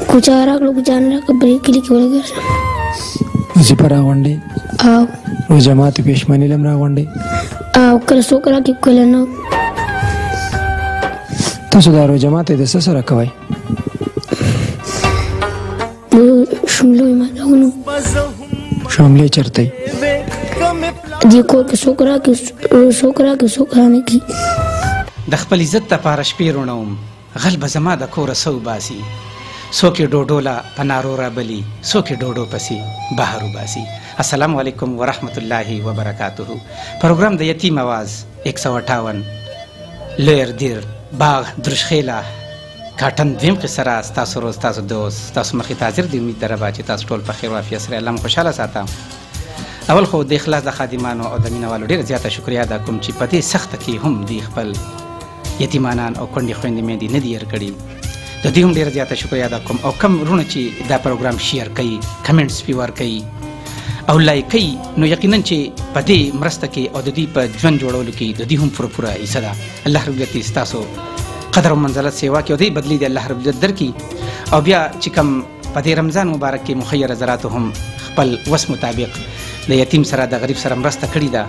कुछ आ रहा लोग जान रहा कब्री के लिए बोल कर वजीफा रावंडी आओ वो जमात पेशमानी लम रावंडी आओ कल सोकरा की कल न तो सुधारो जमात दे ससरा कवाई वो शुमलो में जाऊँ शामले चरते देखो कि सोकरा ने की दखपल इज्जत ता पारश पेरुणोम गल्ब जमा द कोर सौ बासी सोके डोडोला पनारोरा बली सोके डोडो पसी बाहरु बासी। अस्सलाम वालेकुम व रहमतुल्लाहि व बरकातुहू। प्रोग्राम द यतीम आवाज 158 लेर दिर बाग द्रुशखेला काटन द्वیم قصرا ستاسو روز تاسو دوست ستاسو مخې حاضر دی امید دربا چې تاسو ټول په خیر وافیت سره الله خوشاله ساتم. اول خو د اخلاص د خادمانو او د مینوالو ډیره زیاته شکریا ادا کوم چې په دې سخت کې هم دی خپل یتیمانان او کونډې خويندې مې نه دی هېر کړي. د دې هم ډیره زیاته شکریا ادا کوم او کم رونه چې دا پروګرام شیر کوي کمنټس پی ور کوي او لایک کوي نو یقینا چې په دې مرسته کې او د دې په ژوند جوړولو کې د دې هم پوره حصہ ده. الله رب العزت تاسو قدر و منزلت سیوا کې او دې بدلی د الله رب العزت درکې او بیا چې کوم په دې رمضان مبارک کې مخیر حضراتو هم خپل وس مطابق د یتیم سره د غریب سره مرسته کړې ده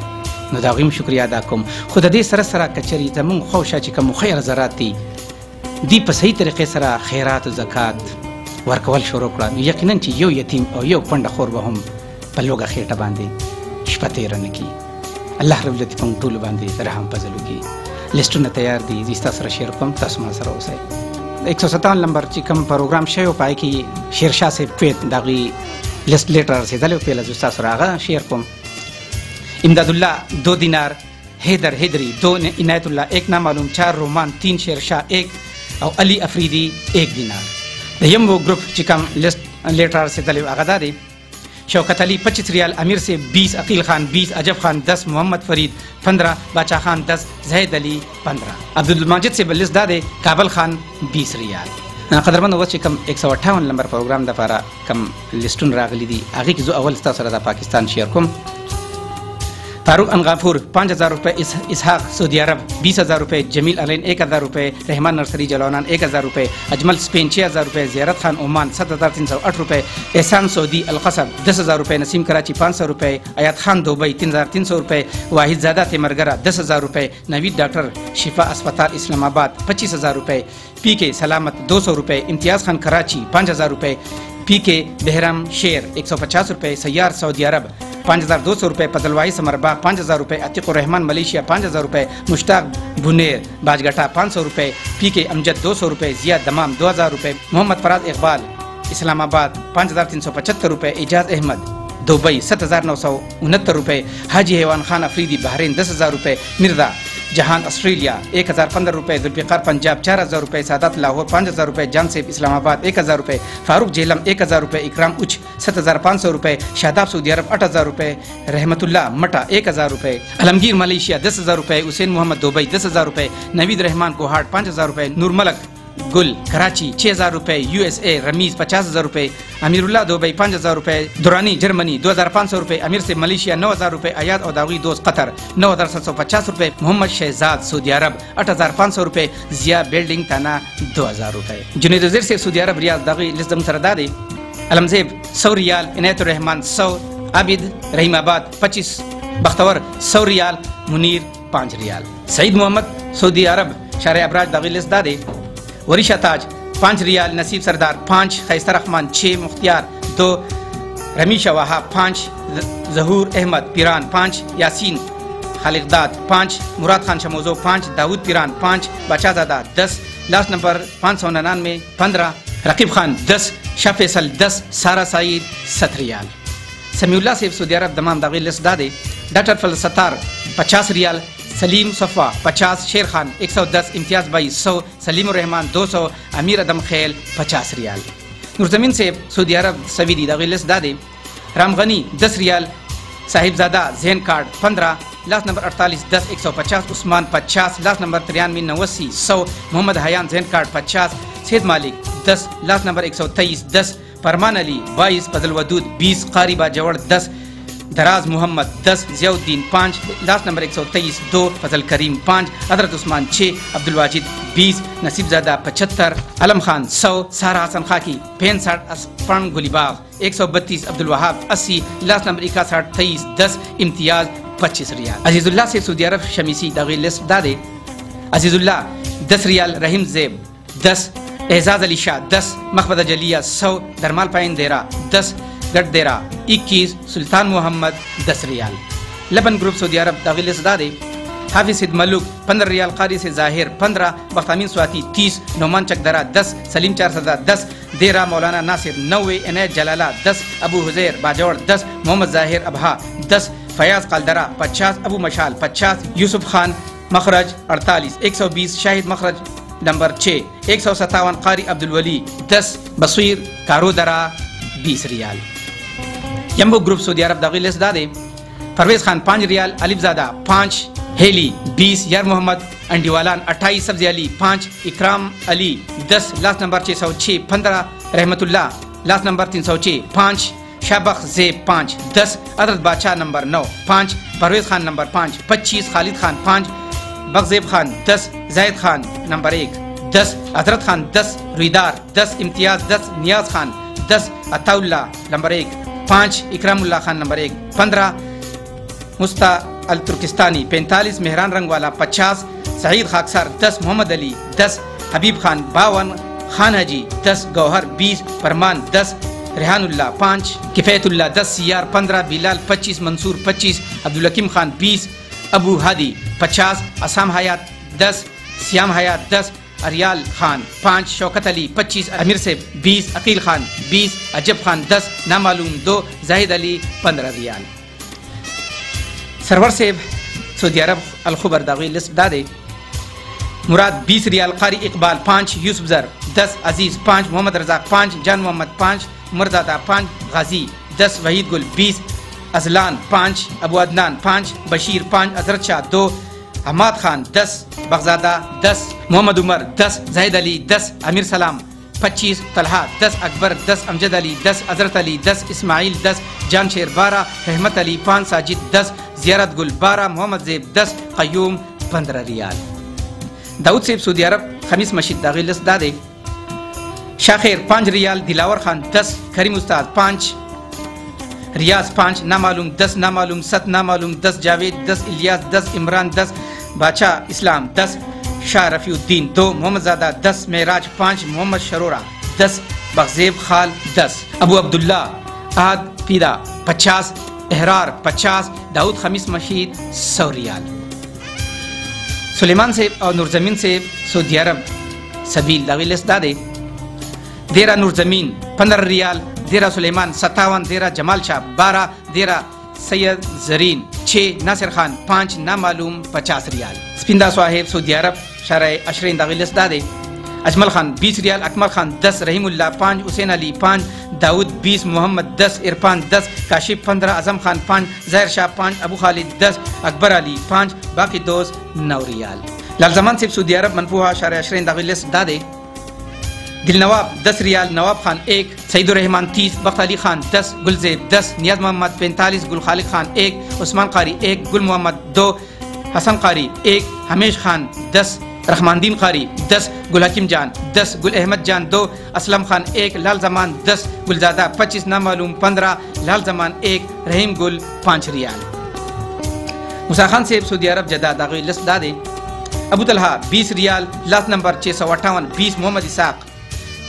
نو دا غوښم شکریا ادا کوم. خو د دې سره کچري زمون خوښه چې کوم مخیر حضرات دی په صحیح طریقې سره خیرات او زکات ورکول شروع کړه نو یقینا چې یو یتیم او یو پنده خور به هم په لوګه خېټه باندې شپه تیر نه کی. الله رب العزت په ټول باندې رحم فضل وکړي. لیسټونه تیار دي زی تاسو سره شیر کوم تاسو ما سره اوسئ. 157 نمبر چې کوم پروګرام شوی پای کې شیرشاه صاحب کویت دغه لیست لیټر رسیدلی او پیله زستا سره هغه شیر کوم. امداد الله 2 دینار حیدر حیدری 2 عنایت الله 1 نامعلوم 4 رومان 3 شیرشاه 1 او علی افریدی 1 دینار. د یمو گروپ چې کوم لیست لیټر رسیدلی هغه دا دی शौकत अली 25 रियाल, अमीर से 20, अकील खान 20, अजब खान 10, मोहम्मद फरीद 15, बादशाह खान 10, जहीद अली 15, अब्दुल माजिद से बलिस दादे काबल खान 20 रियाल. قدرمن وڅ کم 158 نمبر پروګرام د لپاره کم لیستون راغلی دي هغه کې زو اول تاسو سره د پاکستان شیر کوم. फारूक अनगाफुर 5000 रुपये, इसहाक सऊदी अरब 20000 रुपये, जमील अलैन 1000 रुपये, रहमान नर्सरी जलौनान 1000 रुपये, अजमल स्पेन 6000 रुपये, ज़ियारत खान ओमान 7308 रुपये, एहसान सऊदी अलकसब 10000 रुपये, नसीम कराची 500 रुपये, अयात खान दुबई 3300 रुपये, वाहिद ज़ादा तेमरगरा 10000 रुपये, नवीद डॉक्टर शिफा अस्पताल इस्लामाबाद 25000 रुपये, पी के सलामत 200 रुपये, इम्तियाज़ खान कराची 5000 रुपये, पी के बहराम शेर 150 रुपये, सैयार सऊदी अरब 5200 रुपये, पदलवाई समरबा 5000 रुपये, अतिकुर रहमान मलेशिया 5000 रुपये, मुश्ताक बुनेर बाजगटा 500 रुपये, पी के अमजद 200 रुपये, जिया दमाम 2000 रुपये, मोहम्मद फराज इकबाल इस्लामाबाद 5375 रुपये, एजाज अहमद दुबई 7969 रुपये, हाजी हैवान खान अफरीदी बहरीन 10000 रुपये, मिर्जा जहान ऑस्ट्रेलिया 1015 रुपये, जुल्फ़िकार पंजाब 4000 रुपये, सादात लाहौर 5000 रुपये, जान सेफ इस्लामाबाद 1000 रुपये, फारूक जेलम 1000 रुपये, इकराम उच 7500 रुपये, शादाब सऊदी अरब 8000 रुपये, रहमतुल्लाह मटा 1000 रुपये, अलमगीर मलेशिया 10000 रुपये, हुसैन मोहम्मद दुबई 10000 रुपये, नवीद रहमान कोहाट 5000 रुपये, नूर मलक गुल कराची 6000 रुपये, USA रमीज 50000 रुपये, अमीरुल्लाह दुबई 5000 रुपये, दुरानी जर्मनी 2500 रुपये, अमीर से मलेशिया 9000 रुपये, अयाद और दागी दोस्त कतर 9750 रुपये, मोहम्मद शहजाद सऊदी अरब 8500 रुपये, जिया बिल्डिंग थाना 2000 रुपये, जुनैद वज़ीर से सऊदी अरब रियाद दागी लिस्टम सरदादी, अलमजेब 100 रियाल, इनायत रहमान 100, आबिद रहीमाबाद 25, बख्तवर 100 रियाल, मुनीर 5 रियाल, सईद मोहम्मद सऊदी अरब शार अबराज दागी लिस्ट दादे, वरिशा ताज 5 रियाल, नसीब सरदार 5, खैसर रहमान 6, मुख्तियार 2, रमीशा वहाब 5, जहूर अहमद पिरान 5, यासीन खालिकदाद 5, मुराद खान शमोजो 5, दाऊद पिरान 5, बादशाहजादा 10, लास्ट नंबर 599 15, रकीब खान 10, शाह फैसल 10, सारा सईद 7 रियाल, समीउल्लाह सेफ सऊदी अरब दमाम दागी लिस्ट दादे, डॉक्टर फल सत्तार 50 रियाल, सलीम सफ़ा 50, शेर खान 110, इम्तियाज़ भाई 100, सलीम रहमान 200, अमीर अदम खैल 50 रियाल, नूरजमीन से सऊदी अरब सवीदी दागिलिस दादे, राम गनी 10 रियाल, साहिबजादा जैन कार्ड 15, लास्ट नंबर 48 10 150, उस्मान 50, लास्ट नंबर 93 89 100, मोहम्मद हयान जैन कार्ड 50, सैद मालिक 10, लास्ट नंबर 123 10, फरमान अली 22, फजल वदूद 20, कारिबा जवड़ 10, दराज मोहम्मद 10, जियाउद्दीन 5, लास्ट नंबर 123 2, फजल करीम 5, हजरत उस्मान 6, अब्दुल वाजिद 20, नसीबजादा 75, अलम खान 100, सारा हसन खाकी 65, अस्पन गुलीबाग 132, अब्दुल वहाब 80, लास्ट नंबर 61 23 10, इम्तियाज 25 रियाल। अजीजुल्लाह से सऊदी अरब शमीसी दागी लिस्ट दादे। अजीजुल्लाह 10 रियाल, रहीम ज़ेब 10, एजाज अली शाह 10, मखबदा जलिया 100, दरमाल पाइन देरा 10, गट देरा 21, सुल्तान मोहम्मद 10 रियाल। लबन ग्रुप सऊदी अरब दागी लिस्ट दादे। हाफिज मलुक 15 रियाल, कारी से जाहिर 15, बख्तामीन स्वाति 30, नोमान चकदरा 10, सलीम 4 10, देरा मौलाना नासिर 90, इनायत जलाला 10, अबू हुजैर बाजौड़ 10, मोहम्मद जाहिर अबहा 10, फयाज कालदरा 50, अबू मशाल 50, यूसुफ खान मखरज 48, 120, शाहिद मखरज नंबर 6, 157, कारी अब्दुल वली 10, बसीर कारोदरा 20 रियाल। यम्बो ग्रुप सऊदी अरब दागी लिस्ट दादे। परवेज खान 5 रियाल, अलिफजादा 5, हेली 20, यार मोहम्मद अंडीवालान 28, सब्जी अली 5, इकराम अली 10, लास्ट नंबर 606 15, रहमतुल्लाह लास्ट नंबर 306 5, शाबख ज़ेब 5 10, हजरत बादशाह नंबर 9 5, परवेज खान नंबर 5 25, खालिद खान 5, बगजेब खान 10, जायद खान नंबर 1 10, हजरत खान 10, रुईदार 10, इम्तियाज 10, नियाज खान 10, अताउल्ला नंबर 1 5, इकरामुल्ला खान नंबर 1 15, मुस्ता अल तुर्किस्तानी 45, मेहरान रंगवाला 50, सईद खाकसर 10, मोहम्मद अली 10, हबीब खान 52, खान हाजी 10, गौहर 20, फरमान 10, रेहानुल्लाह 5, किफ़ायतुल्लाह 10, सियार 15, बिलाल 25, मंसूर 25, अब्दुल हकीम खान 20, अबू हादी 50, असाम हयात 10, सियाम हयात 10, अरियाल खान 5, शौकत अली 25, अमीर से 20, अकील खान 20, अजब खान 10, नामालूम 2, जाहिद अली 15 रियाल। सरवर से सऊदी अरब अलखुबर दागी लिस्ट दादे। मुराद 20 रियाल, कारी इकबाल 5, यूसुफ जर 10, अजीज 5, मोहम्मद रजाक 5, जान मोहम्मद 5, उमरजादा 5, गाजी 10, वहीद गुल 20, अजलान 5, अबू अदनान 5, बशीर 5, अजरत शाह 2, हमाद खान 10, बगजादा 10, मोहम्मद उमर 10, जाहिद अली 10, अमीर सलाम 25, तलहा 10, अकबर 10, अमजद अली 10, हजरत अली 10, इस्माइल 10, जानशेर 12, रहमत अली 5, साजिद 10, जियारत गुल 12, मोहम्मद ज़ेब 10, क़य्यूम 15 रियाल। दाऊद सेब सऊदी अरब खमीस मशीद दागी लिस्ट दादे। शाखेर 5 रियाल, दिलावर खान 10, करीम उस्ताद 5, रियाज 5, नामालूम 10, नामालूम 7, नामालूम 10, जावेद 10, इलियास 10, इमरान 10, बादशाह इस्लाम 10, शाह रफ़ीउद्दीन 2, मोहम्मद ज़ादा 10, मेराज 5, मोहम्मद शरोरा 10, बगजेब खाल 10, अबू अब्दुल्ला आहद पीदा 50, एहरार 50, दाऊद खमीस मशीद 100 रियाल। सुलेमान से और नूरजमीन से सऊदी अरब सबील दागी लिस्ट दादे। देरा नूरजमीन 15 रियाल, देरा सुलेमान 57, देरा जमाल शाह 12, देरा सैयद जरीन 6, नासिर खान 5, नामालूम 50 रियाल। स्पिंदा साहिब सऊदी अरब शरह अशरीन दागी लिस्ट दादे। अजमल खान 20 रियाल, अकमल खान 10, रहीमुल्लाह 5, हुसैन अली 5, दाऊद 20, मोहम्मद 10, इरफान 10, काशिफ 15, आजम खान 5, ज़ाहिर शाह 5, अबू खालिद 10, अकबर अली 5, बाकी दोस्त 9 रियाल। लालजमान सिर्फ सऊदी अरब मनफूहा शरह अशरीन दागी लिस्ट दादे। दिलनवाब 10 रियाल, नवाब खान 1, सईदुर्रहमान 30, बख्त अली खान 10, गुलजेब 10, नियाज मोहम्मद 45, गुल खालिद खान 1, उस्मान कारी 1, गुल मोहम्मद 2, हसन कारी 1, हमेश खान 10, रहमानदीन कारी 10, गुल हकीम जान 10, गुल अहमद जान 2, असलम खान 1, लाल जमान 10, गुलजादा 25, नामालूम 15, लाल जमान 1, रहीम गुल 5 रियाल। मुसा खान से सऊदी अरब जदा दागी लिस्ट दादे। अबू तलहा 20 रियाल, लास्ट नंबर 658 20, मोहम्मद इसाक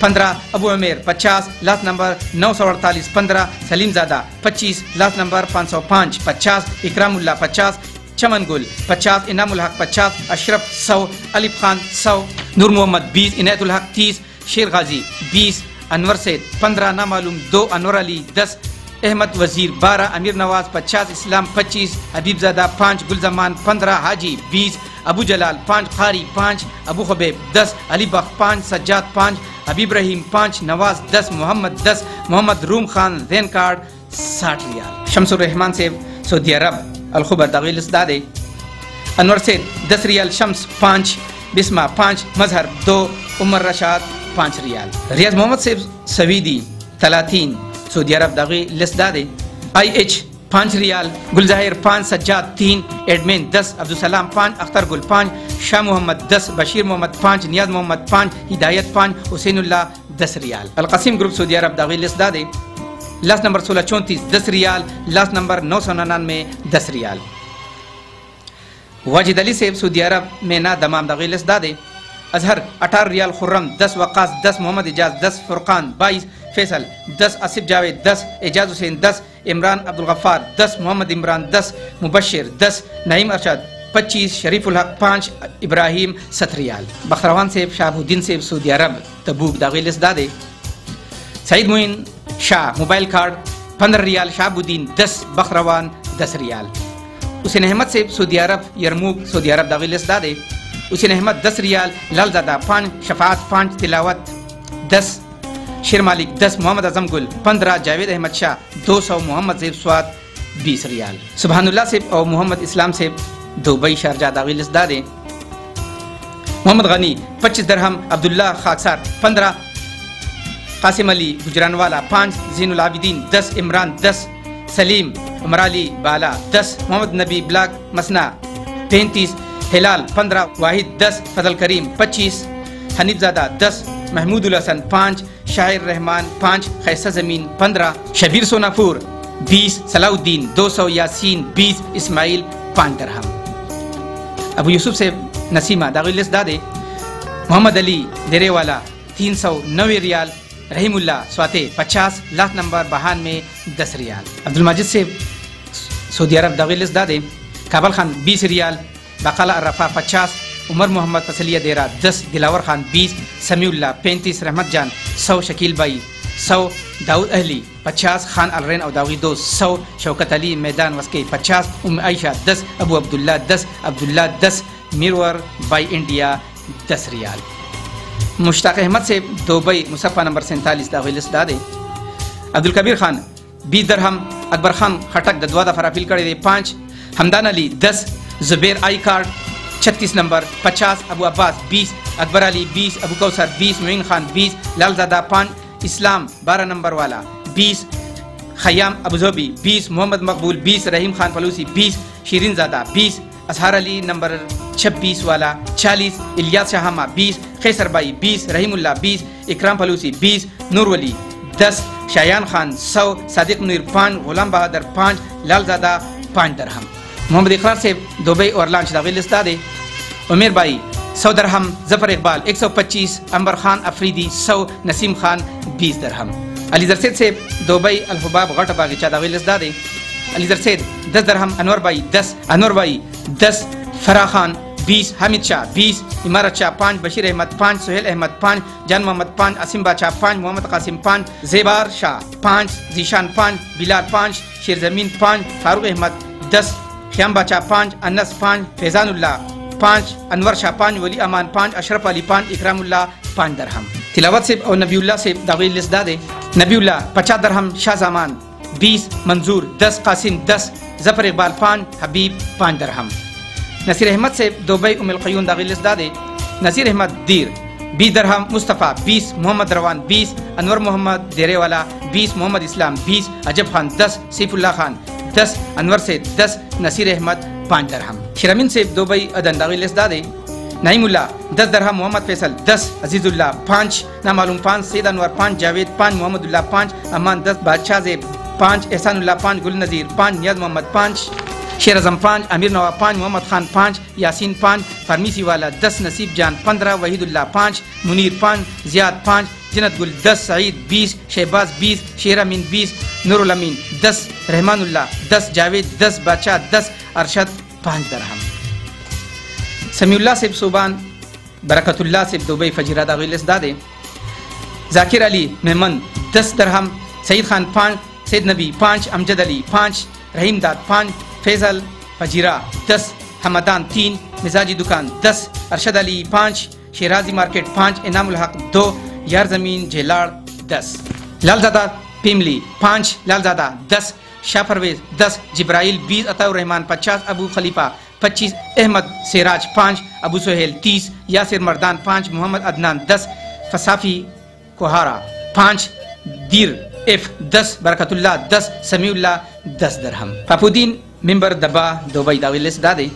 15, अबू अमेर 50, लास्ट नंबर 948 15, सलीम ज़ादा 25, लास्ट नंबर 505 50, इकरामुल्लाह 50, चमन गुल 50, इनामुल हक 50, अशरफ 100, अलीफ खान 100, नूर मोहम्मद 20, इनायतुल हक 30, शेर गाजी 20, अनवर सैद 15, नामालूम 2, अनवर अली 10, अहमद वजीर 12, अमीर नवाज 50, इस्लाम 25, हबीब ज़ादा 5, गुलजमान 15, हाजी 20, अबू जलाल 5, खारी 5, अबू खबेब 10, अली बख 5, सज्जाद 5, हबीब रहीम 5, नवाज 10, मोहम्मद 10, मोहम्मद रूम खान जैन कार्ड 60 रियाल। शमसुर रहमान से सऊदी अरब अलखुबर दागी लिस्ट दादे। अनवर से 10 रियाल, शम्स 5, बिस्मा 5, मजहर 2, उमर रशाद 5 रियाल। रियाज मोहम्मद से सवीदी 30 सऊदी अरब दागी लिस्ट दादे। IH 5 रियाल, गुलजाहिर 5, सज्जाद 3, एडमिन 10, अब्दुल सलाम 5, अख्तर गुल 5, शाह मोहम्मद 10, बशीर मोहम्मद 5, नियाज मोहम्मद 5, Hidayat 5, Husainullah 10 riyal. Al Qasim group Saudi Arab दागी लिस्ट दादे last number 1634 10 riyal, last number 999 10 riyal. Wajid Ali सेब सऊदी अरब में ना दमाम दागी लिस्ट दादे अजहर 18 रियाल, खुर्रम 10, वक्कास 10, मोहम्मद इजाज 10, फुरकान 22, फैसल 10, आसिफ जावेद 10, एजाज हुसैन 10, इमरान अब्दुल गफ्फार 10, मोहम्मद इमरान 10, मुबशिर 10, नईम अरशद 25, शरीफुल हक 5, इब्राहिम 7 रियाल। बखरवान सेब शाहबुद्दीन सेब सऊदी अरब तबूक दागी लिस्ट दादे सईद मोइन शाह मोबाइल कार्ड 15 रियाल, शाहबुद्दीन 10, बखरवान 10 रियाल। हुसैन अहमद सेब सऊदी अरब यरमूक सऊदी अरब दागी लिस्ट दादे हुसैन अहमद 10 रियाल, लालजादा 5, शफात 5, तिलावत 10, शेर मालिक 10, मोहम्मद आजम गुल 15, जावेद अहमद शाह 200, मोहम्मद ज़ेब स्वाद 20 रियाल। सुबहानुल्लाह सेब और मोहम्मद इस्लाम सेब दुबई शारजा दागी लिस्ट दादे मोहम्मद गनी 25 दरहम, अब्दुल्ला खाकसार 15, कासिम अली गुजरानवाला 5, ज़ैनुल आबिदीन 10, इमरान 10, सलीम उमराली बाला 10, मोहम्मद नबी ब्लाक मसना 35, हिलाल 15, वाहिद 10, फजल करीम 25, हनीफजादा 10, महमूदुल हसन 5, शाहिर रहमान 5, खैसा ज़मीन 15, शबीर सोनापुर 20, सलाउद्दीन 200, यासीन 20, इस्माइल 5 दरहम। अबू यूसुफ से नसीमा दागी लिस्ट दादे मोहम्मद अली देरेवाला 390 रियाल, रहीमुल्ला स्वाते 50, लास्ट नंबर 92 10 रियाल। अब्दुल माजिद से सऊदी अरब दागी लिस्ट दादे काबल खान 20 रियाल, बकाला अरफा 50, उमर मोहम्मद फसलिया देरा 10, दिलावर खान 20, समीउल्लाह 35, रहमत जान 100, शकील भाई 100, दाऊद अहली 50, खान अलरैन और दागी 2 100, शौकत अली मैदान वस्के 50, उम आयशा 10, अबू अब्दुल्ला 10, अब्दुल्ला 10, मिरवर बाई इंडिया 10 रियाल। मुश्ताक अहमद से दुबई मुसफ़ा नंबर 47 दागी लिस्ट दादे अब्दुल कबीर खान 20 दरहम, अकबर खान खटक ददवादा फराफिल करे दे 5, हमदान अली 10, जुबैर आई कार्ड 36 नंबर 50, अबू अब्बास 20, अकबर अली 20, अबू कौसर 20, मोइन खान 20, लालजादा 5, इस्लाम 12 नंबर वाला 20, खयाम अबूजोबी 20, मोहम्मद मकबूल 20, रहीम खान फलूसी 20, शीरिन ज़ादा 20, असहार अली नंबर 26 वाला 40, इलियास शाहमा 20, खैसर बाई 20, रहीमुल्लाह 20, इकराम फलूसी 20, नूर वली 10, शायान खान 100, सादिक मुनीर 5, गुलाम बहादुर 5, लालजादा 5 दरहम। मोहम्मद इकरार से दुबई और लांच दागी लिस्ट दादे उमेर बाई 100 दरहम, जफर इकबाल 125, अंबर खान अफरीदी 100, नसीम खान 20 दरहम। अली जरसेद से दुबई अलहुबाब गट बागीचा दागी लिस्ट दादे अली जरसेद 10 दरहम, अनवर बाई 10, अनवर बाई 10, फराह खान 20, हामिद शाह 20, इमारत शाह 5, बशीर अहमद 5, सुहेल अहमद 5, जान मोहम्मद 5, असीम बादशाह 5, मोहम्मद कासिम 5, ज़ेबार शाह 5, जीशान 5, बिलाल 5, शेर ज़मीन 5, फारूक अहमद 10, ख्याम बादशाह 5, अनस 5, फैजानुल्लाह 5, अनवर शाह 5, वली अमान 5, अशरफ अली 5, इकरामुल्लाह 5 दरहम। तिलावत से और नबीउल्लाह से दागी लिस्ट दादे नबीउल्लाह 50 दरहम, शाह ज़मान 20, मंजूर 10, कासिम 10, जफर इकबाल 5, हबीब 5 दरहम। नसीर अहमद से दुबई उम्मुल क़य्यूम दागी लिस्ट दादे नसीर अहमद दीर 20 दरहम, मुस्तफ़ा 20, मोहम्मद रवान 20, अनवर मोहम्मद देरेवाला 20, मोहम्मद इस्लाम 20, अजब खान 10, सैफुल्लाह खान 10, अनवर से 10, नसीर अहमद 5 दरहम। शिरामिन से दुबई अदन दागी लिस्ट दादे नईमुल्लाह 10 दरहम, मोहम्मद फैसल 10, अजीजुल्लाह 5, नामालूम 5, सैयद अनवर 5, जावेद 5, मोहम्मदुल्लाह 5, अमान 10, बादशाह ज़ेब 5, एहसानुल्लाह 5, गुल नज़ीर 5, नियाज मोहम्मद 5, शेर अज़म 5, अमीर नवाब 5, मोहम्मद खान 5, यासीन 5, फार्मीसी वाला 10, नसीब जान 15, वहीदुल्लाह 5, मुनीर 5, ज़ियाद 5, जन्नत गुल 10, सईद 20, शहबाज 20, शेर अमीन 20, नूरुल अमीन 10, रहमानुल्लाह 10, जावेद 10, बादशाह 10, अरशद 5 दरहम। समीउल्लाह सिब सुबान बरकतुल्लाह सिब दुबई फजीरा दागी लिस्ट दादे जाकिर अली मेमन 10 दरहम, सईद खान 5, सैयद नबी 5, अमजद अली 5, रहीम दाद 5, फैजल फजीरा 10, हमदान 3, मिजाजी दुकान 10, अरशद अली 5, शिराजी मार्केट 5, इनामुल हक 2, यार ज़मीन जेलाड़ 10, लालजादा पिमली 5, लालजादा 10, शाह परवेज 10, जिब्राइल 20, अताउर रहमान 50, अबू खलीफा 25, अहमद सिराज 5, अबू सुहेल 30, यासिर मर्दान 5, मोहम्मद अदनान 10, फसाफी कोहारा 5, दीर F 10 Barakatullah 10 Samiullah 10 dirham. Papuddin member Daba Dubai da list dade.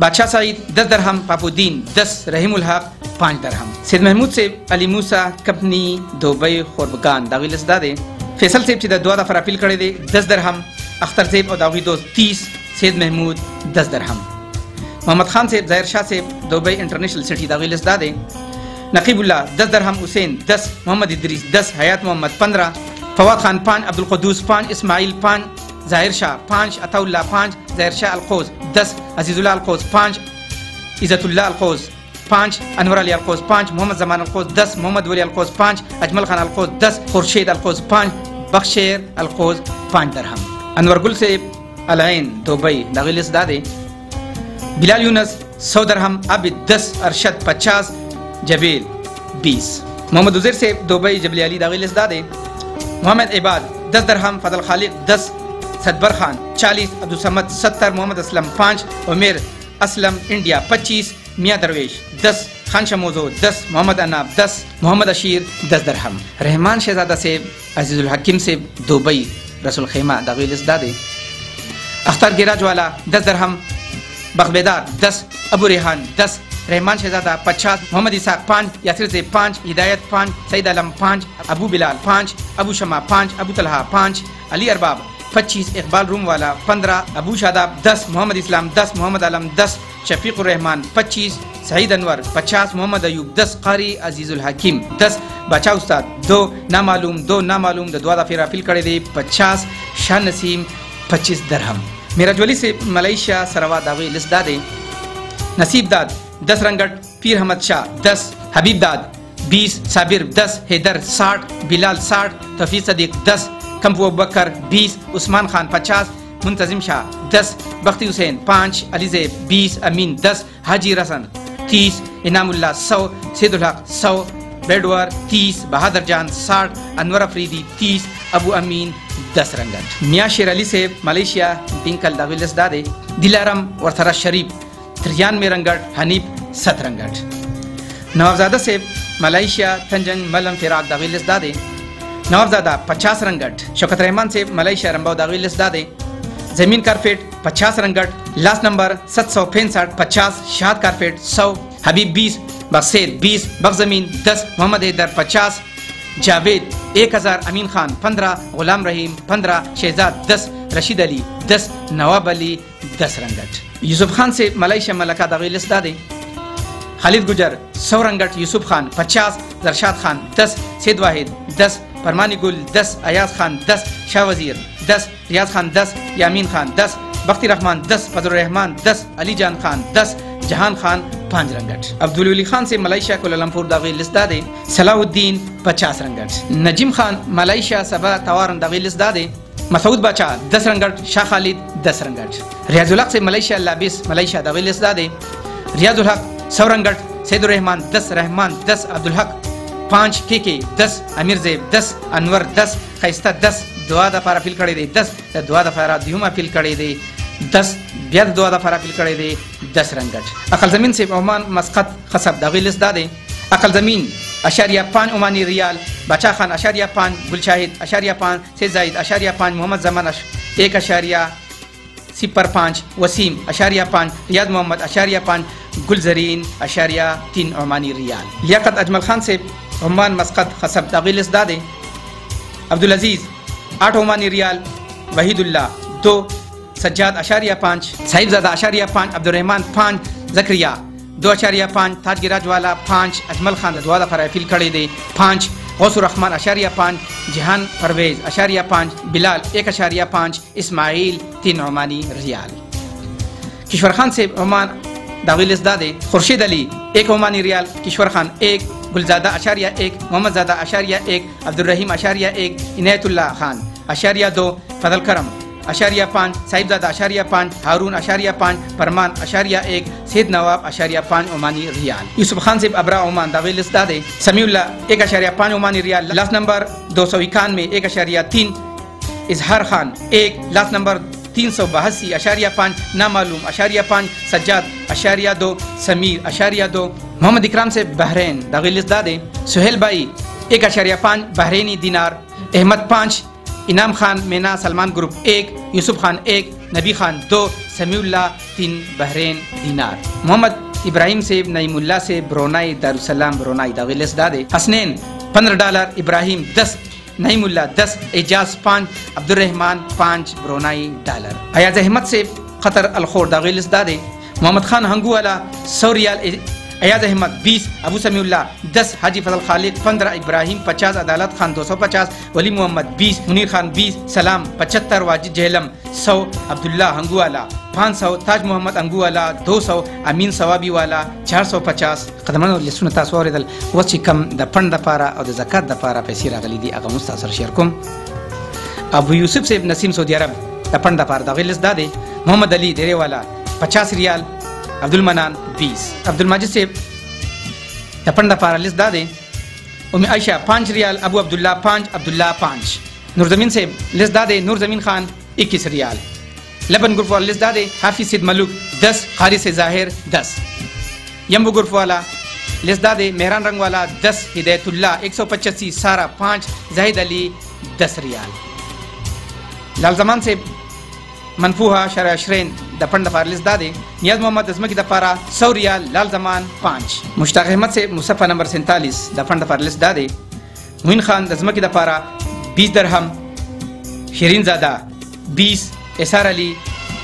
Badshah Saeed 10 dirham. Papuddin 10 Rahimul Haq 5 dirham. Sayyid Mahmud Seb Ali Musa Company Dubai Khorbagan da list dade. Faisal Seb چې د دعا د فرافیل کړی دی 10 درهم. اختر صاحب او داوی دوست 30. سید محمود 10 درهم. محمد خان صاحب ظاهر شاه صاحب دبئی انٹرنیشنل سٹی دا ویلس دادے. نقیب اللہ 10 درہم. حسین 10. محمد ادریس 10. حیات محمد 15. فواد خان 5. عبدالقدوس 5. اسماعیل 5. ظاہر شاہ 5. عطا اللہ 5. ظاہر شاہ القوز 10. عزیز اللہ القوز 5. عزت اللہ القوز 5. انور علی القوز 5. محمد زمان القوز 10. محمد ولی القوز 5. اجمل خان القوز 10. خورشید القوز 5. بخشیر القوز 5 درہم. انور گل سے العین دبئی دا ویلس دادے. بلال یونس 100 درہم. عابد 10. ارشد 50. جبیل 20. محمد عزیر سے دبئی جبل علی دا ویلس دادے. محمد عباد 10 درہم. فضل خالق 10. صدبر خان 40. عبدالصمد 70. محمد اسلم 5. عمیر اسلم انڈیا 25. میاں درویش 10. خان شموزو 10. محمد اناب 10. محمد اشیر 10 درہم. رحمان شہزادہ سے عزیز الحکیم سے دبئی رسول خیمہ دا ویلس دادے. اختر گراج والا 10 درہم. بخبیدار 10. ابو ریحان 10. رحمان شہزادہ 50. محمد اسحاق 5. یاسر زیب 5. ہدایت 5. سعید علم 5. ابو بلال 5. ابو شمع 5. ابو طلحہ 5. علی ارباب 25. اقبال روم والا 15. ابو شاداب 10. محمد اسلام 10. محمد علم 10. شفیق الرحمان 25. سعید انور 50. محمد ایوب 10. قاری عزیز الحکیم 10. بادشاہ استاد 2. نامعلوم 2. نامعلوم د دعا دا پھر افیل کڑے دے 50. شاہ نسیم 25 درہم. میراج ولی سے ملیشیا سروا داوی لس دادے. نصیب داد 10 رنگٹ. پیر احمد شاہ 10. حبیب داد 20. صابر 10. حیدر 60. بلال 60. توفیق صدیق 10. کمپو ابوبکر 20. عثمان خان 50. منتظم شاہ 10. بختی حسین 5. علی زیب 20. امین 10. حاجی رسن 30. انعام اللہ 100. سید الحق 100. بیڈور 30. بہادر جان 60. انور افریدی 30. ابو امین 10 رنگٹ. میاں شیر علی سے ملیشیا بینکل دا ویلس دادے. دلارم ورثرا شریف 93 رنگٹ. حنیف 7 رنگٹ. نوابزادہ سے ملیشیا تنجنگ ملم فراق دا ویلس دادے. نوابزادہ 50 رنگٹ. شوکت رحمان سے ملیشیا رمبو دا ویلس دادے. زمین کارپیٹ 50 رنگٹ. لاسٹ نمبر 765 50. شہاد کارپیٹ 100. حبیب 20. بخسید 20. بخزمین 10. محمد حیدر 50. جاوید 1000. امین خان 15. غلام رحیم 15. شہزاد 10. رشید علی 10. نواب علی 10 رنگٹ. یوسف خان سے ملیشیا ملکہ دا ویلس دادے. خالد گجر 100 رنگٹ. یوسف خان 50. زرشاد خان 10. سید واحد 10. پرمانی گل 10. ایاز خان 10. شاہ وزیر 10. ریاض خان 10. یامین خان 10. بختی رحمان 10. فضل الرحمان 10. علی جان خان 10. جہان خان 5 رنگٹ. عبدالولی خان سے ملیشیا کوالالمپور دا ویلس دادے. صلاح الدین 50 رنگٹ. نجیم خان ملیشیا سبا توارن دا ویلس دادے. مسعود بادشاہ 10 رنگٹ. شاہ خالد 10 رنگٹ. ریاض الحق سے ملیشیا لابس ملیشیا دا ویلس دادے. ریاض الحق 100 رنگٹ. سید الرحمان 10. رحمان 10. عبدالحق 5. کے 10. امیر زیب 10. انور 10. خیستہ 10. دعا دا پارا فیل کڑے دے 10. دعا دا پارا دیوما فیل کڑے دے 10. بیاد دعا دا پارا فیل کڑے دے 10 رنگٹ. عقل زمین سے عمان مسقط خصب دا ویلس دادے. عقل زمین اشاریہ 5 عمانی ریال. بادشاہ خان اشاریہ 5. گلشاہد اشاریہ 5. سید زاید اشاریہ 5. محمد زمان 1.05. وسیم اشاریہ 5. ریاض محمد اشاریہ 5. گلزرین اشاریہ 3 عمانی ریال. لیاقت اجمل خان سے عمان مسقط خصب دا ویلس دادے. عبدالعزیز 8 عمانی ریال. وحید اللہ 2. سجاد اشاریہ 5. صاحب زادہ اشاریہ 5. عبدالرحمان 5. زکریہ 2.5. تاج گراج والا 5. اجمل خان دعا دا فرائے فیل کھڑے دے 5. غوث الرحمان اشاریہ 5. جہان پرویز اشاریہ 5. بلال 1.5. اسماعیل 3 عمانی ریال. کشور خان سے عمان دا ویلس دادے. خورشید علی 1 عمانی ریال. کشور خان 1. گلزادہ اشاریہ 1. محمد زادہ اشاریہ 1. عبدالرحیم اشاریہ 1. عنایت اللہ خان اشاریہ 2. فضل کرم اشاریہ 5. صاحب زادہ اشاریہ 5. ہارون اشاریہ 5. پرمان اشاریہ 1. سید نواب اشاریہ 5 عمانی ریال. یوسف خان سے ابرا عمان دا ویلس دادے. سمیع اللہ 1.5 عمانی ریال. لاست نمبر 291 1.3. اظہار خان 1. لاست نمبر 382.5. نامعلوم اشاریہ 5. سجاد اشاریہ 2. سمیر اشاریہ 2. محمد اکرام سے بحرین دا ویلس دادے. سہیل بائی 1.5 بحرینی دینار. अहमद 5, इनाम खान मीना सलमान ग्रुप 1, यूसुफ खान 1, नबी खान 2, समीउल्लाह 3 बहरीन दीनार। मोहम्मद इब्राहिम से नईमुल्लाह से ब्रोनाई दारुसलाम ब्रोनाई दाविलस दादे। हसनैन $15, इब्राहिम 10, नईमुल्लाह 10, एजाज 5, अब्दुर्रहमान 5 ब्रोनाई $। अयाज अहमद से खतर अलखोर दाविलस दादे। मोहम्मद खान हंगू वाला $100, अयाज अहमद 20, अबू समीउल्लाह 10, हाजी फजल खालिद 15, इब्राहिम 50, अदालत खान 250, वली मोहम्मद 20, मुनीर खान 20, सलाम 75, वाजिद जहलम 100, अब्दुल्ला हंगू वाला 500, ताज मोहम्मद अंगू वाला 200, अमीन सवाबी वाला 450। कदमन लिस्टुन तासो औरेदल वची कम द फंड द पारा और द ज़कात द पारा पैसे रागली दी अगा मुस्तासर शेयर कुम। अबू यूसुफ से नसीम सऊदी अरब द फंड द पारा द गिलस दादे। मोहम्मद अली देरे वाला $50, अब्दुल मनान 20, अब्दुल माजिद से दफन दफारा लिस्ट दादे। उम्मे आयशा $5, अबू अब्दुल्ला 5, अब्दुल्ला 5, नूरजमीन से लिस्ट दादे। नूरजमीन खान $21, लबन ग्रुप वाला लिस्ट दादे। हाफिज सिद मलुक 10, खारिज से जाहिर 10, यम्बू ग्रुप वाला लिस्ट दादे। मेहरान रंग वाला 10, हिदायतुल्ला 185, सारा 5, जाहिद अली $10। लाल जमान से मनफूहा शरा अशरेन दफन दफार लिस्ट दादे। नियाज मोहम्मद अजमा की दफारा $100, लाल जमान 5, मुश्ताक अहमद से मुसफ़ा नंबर 47 दफन दफार लिस्ट दादे। मुइन खान अजमा की दफारा $20 दरहम, शिरीन ज़ादा 20, एसार अली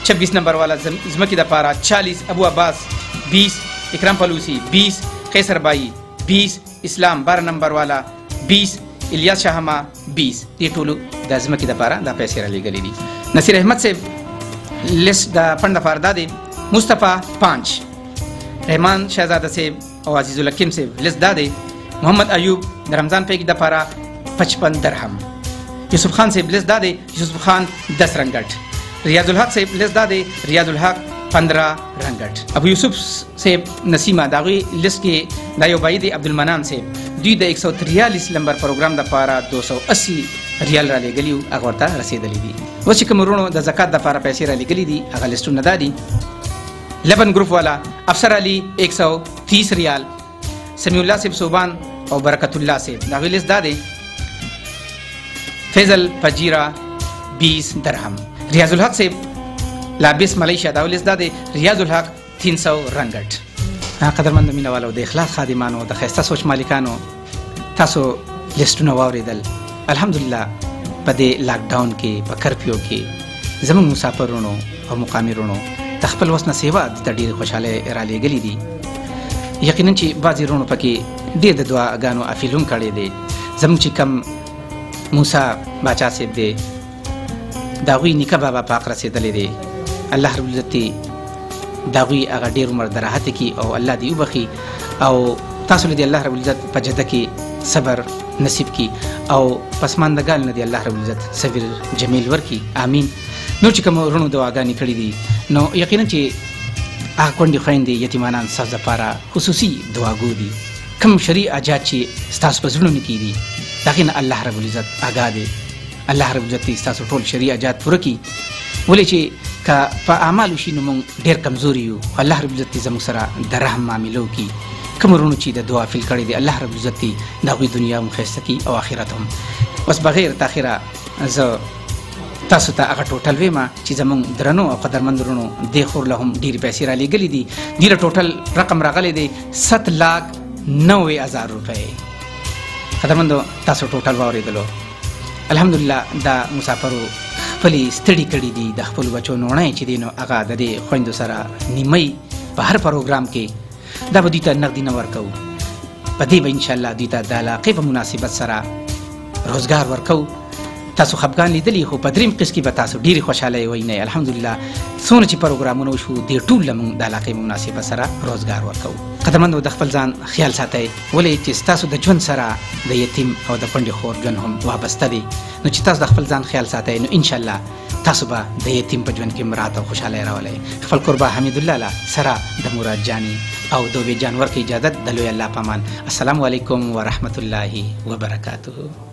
26 नंबर वाला अजमा की दफारा 40, अबू अब्बास 20, इकराम पलूसी 20, कैसर बाई 20, इस्लाम 12 नंबर वाला 20, इलियास शाहमा 20। ये टोलू दजमा की दफारा दा पैसे अली गली दी। नसीर अहमद से लिस्ट द फंड दफार दादे। मुस्तफ़ा 5, रहमान शहजादा से और अजीजुल हकीम से लिस्ट दादे। मोहम्मद अयूब रमज़ान पे की दफारा 55 दरहम। यूसुफ खान से लिस्ट दादे। यूसुफ खान 10 रंगट। रियाजुल हक से लिस्ट दादे। रियाजुल हक 15 रंगट। अबू यूसुफ से नसीमा दागी लिस्ट के दायो बाईद अब्दुल मनान से 143 नंबर प्रोग्राम द पारा $280 राले गलियू अगवरता रसीद अली दी। वशी कमरुणो द ज़कात द पारा पैसे राले गली दी अगा लिस्टू नदादी। लेबन ग्रुप वाला अफसर अली $130, समीउल्लाह से सुबान और बरकतुल्लाह से दागी लिस्ट दादे। फैजल फजीरा 20 दरहम। रियाजुल हक से लाबिस मलेशिया दागी लिस्ट दादे। रियाजुल हक 300 रंगट। कदरमंद मीना वालों द इखलास खादिमानो द खैस्ता सोच मालिकानो तासो लिस्टुना वावरेदल अल्हम्दुलिल्लाह पदे लॉकडाउन के प कर्फ्यू के जमन मुसाफिरों और मुकामी रोनो तखपल वसना सेवा द ढेर खुशहाले राले गली दी। यकीनन ची बाजी रोनो पके दे द दुआ गानो अफिलुम कड़े दे जम ची कम मूसा बाचा से दे दावी निका बाबा पाकरा से दले दे अल्लाह रब्बुल इज्जती दावी अगर ढेर उम्र दराहत की और अल्लाह दी उबखी और तासुल दी अल्लाह रब्बुल इज्जत पजद की सबर नसीब की और पसमानदगाल नदी अल्लाह रब्बुल इज्जत सबिर जमील वर की आमीन। नो चिकम रणु दवा गानी खड़ी दी नो यकीनन ची आकोंडी खैंदी यतीमानान सजा पारा खुसूसी दुआ गोदी कम शरी आजाद ची स्तास पजड़ों ने की दी ताकि अल्लाह रब्बुल इज्जत आगा दे अल्लाह रब्बुल इज्जत स्तास टोल शरी आजाद पूरा की बोले ची का पा आमाल उशी नुमंग ढेर कमजोरी हो अल्लाह रब्बुल इज्जत जमुसरा दरहम मामिलो की कमरुनु ची द दुआ फिल कड़ी दे अल्लाह रब्बुल इज्जत दावी दुनिया में खैस की और आखिरत हम बस बगैर ताखिरा ज तासुता अगर टोटल वे मा चीज मंग दरनो और कदरमंद रुनो देखोर लहम ढेर पैसे राली गली दी दीरा टोटल रकम रागले दे 7,90,000 रुपए कदरमंदो तासु टोटल वावरे दलो अल्हम्दुलिल्लाह दा मुसाफरो फली स्टडी कड़ी दी द खपल बचो नोणे ची दिनो अगा ददे खोइंदो सरा निमई बाहर प्रोग्राम के दा बदीता नगदी नवर कऊ पदे ब इंशाल्लाह दीता दाला के मुनासिबत सरा रोजगार वर्कऊ तासु खबगान लीदली हो पदरीम किसकी बतासु ढेर खुशहाले वही नहीं अल्हम्दुलिल्लाह सोन ची प्रोग्राम नो शु दे टूल लम दाला के मुनासिबत सरा रोजगार वर्कऊ कदमंदो द खपल जान ख्याल साथे बोले ची तासु द जुन सरा द यतीम और द पंडे खोर जन हम वाबस्ता दी नो ची तासु द खपल जान ख्याल साथे नो इंशाल्लाह तासु बा द यतीम पजवन के मरात और खुशहाले रावले खपल कुर्बा हमीदुल्लाह ला सरा द मुराद जानी और दो बे जानवर की इजाजत दलो अल्लाह पामान अस्सलाम वालेकुम व रहमतुल्लाहि व बरकातुहू।